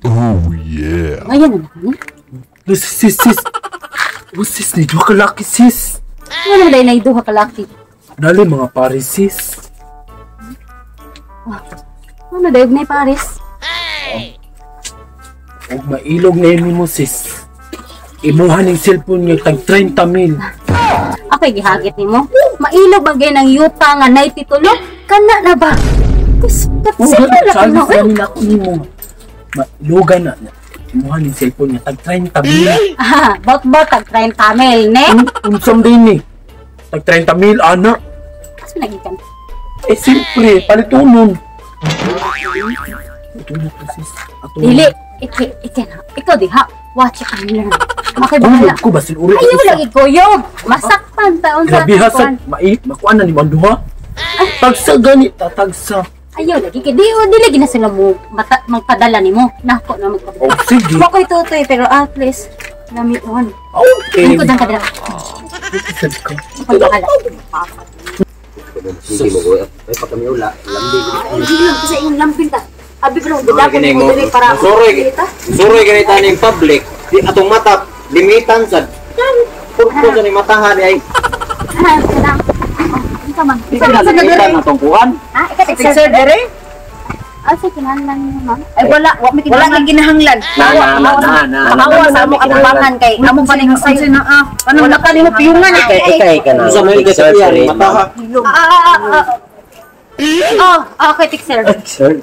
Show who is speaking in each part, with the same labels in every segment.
Speaker 1: Oh yeah.
Speaker 2: Ngayon na kami.
Speaker 3: Sis. What's sis ni duha ka laki sis?
Speaker 2: Ano na yung duha ka laki?
Speaker 3: Dali mga pare sis.
Speaker 2: Ano na yung Paris?
Speaker 3: Huwag mailog ngayon mo sis. Imuhan yung cellphone niya tag 30,000.
Speaker 2: Ako'y gihagit ni mo. Mailog bagay ng yuta nga nay titulo. Kana na ba? Sino na ka na?
Speaker 3: Sabi na ako ni mo. Mailogan na. Imuhan yung cellphone niya tag 30,000.
Speaker 2: Bot-bot, tag-train camel, ne?
Speaker 3: Unsam din eh. Tag 30,000 anak.
Speaker 2: Mas nagikan.
Speaker 3: Siyempre, palitunon. Ito na to sis.
Speaker 2: Dili, ikaw diha. Watch it and learn. Makibahala.
Speaker 3: Ko ba sinuri?
Speaker 2: Ayaw lagi kuyog. Masakpan taon sa
Speaker 3: grabe hasad. Makuan na ni Manduha. Tagsa gani, tatagsa.
Speaker 2: Ayaw lagi. Di lagi na sila mo magpadala ni mo. Nako na magpadala.
Speaker 3: Oh, sige.
Speaker 2: Mako'y tutoy, pero at least, lamion.
Speaker 3: Okay.
Speaker 2: Ano ko dyan ka dala?
Speaker 3: Isad ka.
Speaker 2: Magbahala.
Speaker 4: Sige mo ko. Ay, pag kami ula, lambi.
Speaker 2: Hindi lang kasi yung lampin ta. Abi ko lang, dadapan mo dali para
Speaker 4: Suroy ganita ning public. Di atong mata limitan sad. Purpose sa ni matahan ay limitan atong kuan.
Speaker 2: Fixer dere? Asa kinahanglan mo, ma'am? Ay wala kay ginahanglan. Awa sa amo katambangan kay amo pa ning say na ano wala ka nimo piyungan
Speaker 4: Ikay ka na. Sa may kasi mataha.
Speaker 2: Okay, fixer.
Speaker 4: Sir.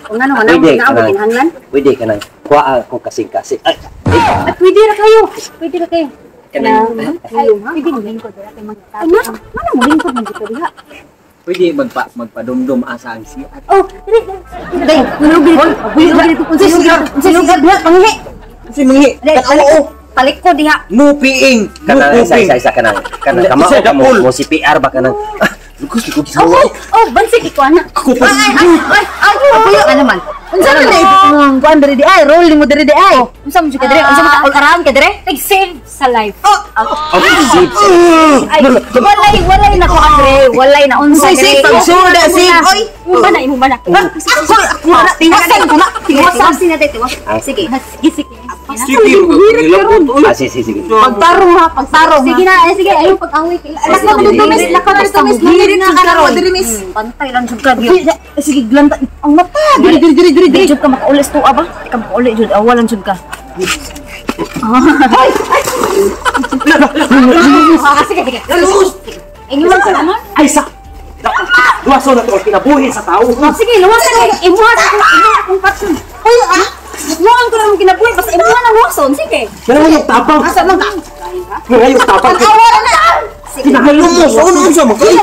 Speaker 2: Kung ano nga amo kinahanglan?
Speaker 4: Pwede ka na. Kuha ako kasing-kasing. Ay.
Speaker 2: Pwede ra kayo. Pwede ra kayo.
Speaker 4: Kanang
Speaker 2: pwede mo lingkod dira kay magtapos. Ano mo lingkod man dito diha?
Speaker 4: pwede magpadumdum asa ang siya.
Speaker 2: Oh, dai, nulugid. Nulugid ko sinugad na panghi.
Speaker 4: Si manghi. Oo.
Speaker 2: Palit ko diha.
Speaker 4: No peeing. Kanang isa kanang kamao mo si PR ba kanang. Lukus ko sa.
Speaker 2: Oh, bansig iko ana. Ay, apoy ano man. Unsa man na ibutong kuan diri di ay, roll mo diri di ay. Unsa man ka diri? Unsa man ka all around ka diri? Save sa life. Ay, walay na ko andre, walay na unsa diri.
Speaker 4: Pagsuda oy.
Speaker 2: Imo ba na? Tiwasan ko na. Tiwasan sina dito. Sige, sige.
Speaker 4: Sige, nilabot. Sige.
Speaker 2: Pagtarong ha, pagtarong. Sige na, sige, ayo pag-away kay. Lakad na kararo. Pantay lang jud ka diyo. Sige, glanta ang mata. Diri jud ka makaulis to aba. Ka makauli jud, awalan jud ka. Sige. Inyo ka naman.
Speaker 4: Ay sa. Luwaso na to kinabuhi sa tao.
Speaker 2: Sige, luwasan ka. Imuha akong patsun. Ay, luwasan ko lang kinabuhi basta imuha na luwason. Sige.
Speaker 4: Pero yung tapang.
Speaker 2: Asa man ka?
Speaker 4: Pero yung tapang.
Speaker 2: Awalan na.
Speaker 4: Kinahalo mo. Ano mo?
Speaker 2: Hoy,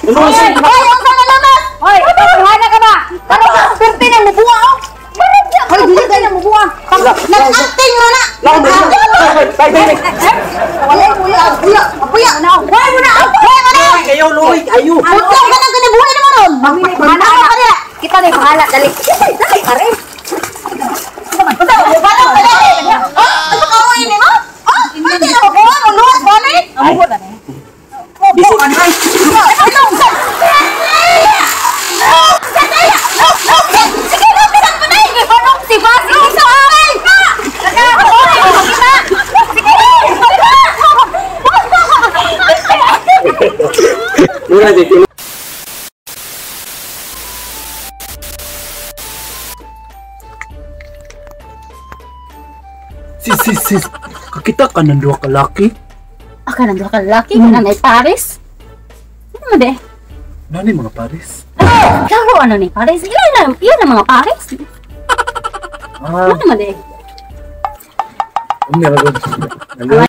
Speaker 2: ang sana lamat! Hoy, wala ka ba? Pero perti na mubuha oh. Hoy, dili ka na mubuha. Nag-acting mo na. Wala kuya na. Hoy mo na.
Speaker 4: Kayo luwi, ayo.
Speaker 2: Puto ka nang kinabuhi naman ron. Mana ka niya. Kita na bahala dali. Dali pare. Basta mo ba na dali. Ano ka oy ni mo? Pwede na ko mo luwas ba ni? Amo na ni.
Speaker 4: Bisik kan hai.
Speaker 3: Sis, kakita ka ng duha ka laki?
Speaker 2: Aka nang ka lalaki ka na Paris? Ano mo de?
Speaker 3: Nani mga pares?
Speaker 2: Klaro ano ni Paris? Ilan na mga Paris? Ano mo de?
Speaker 3: Umiya ka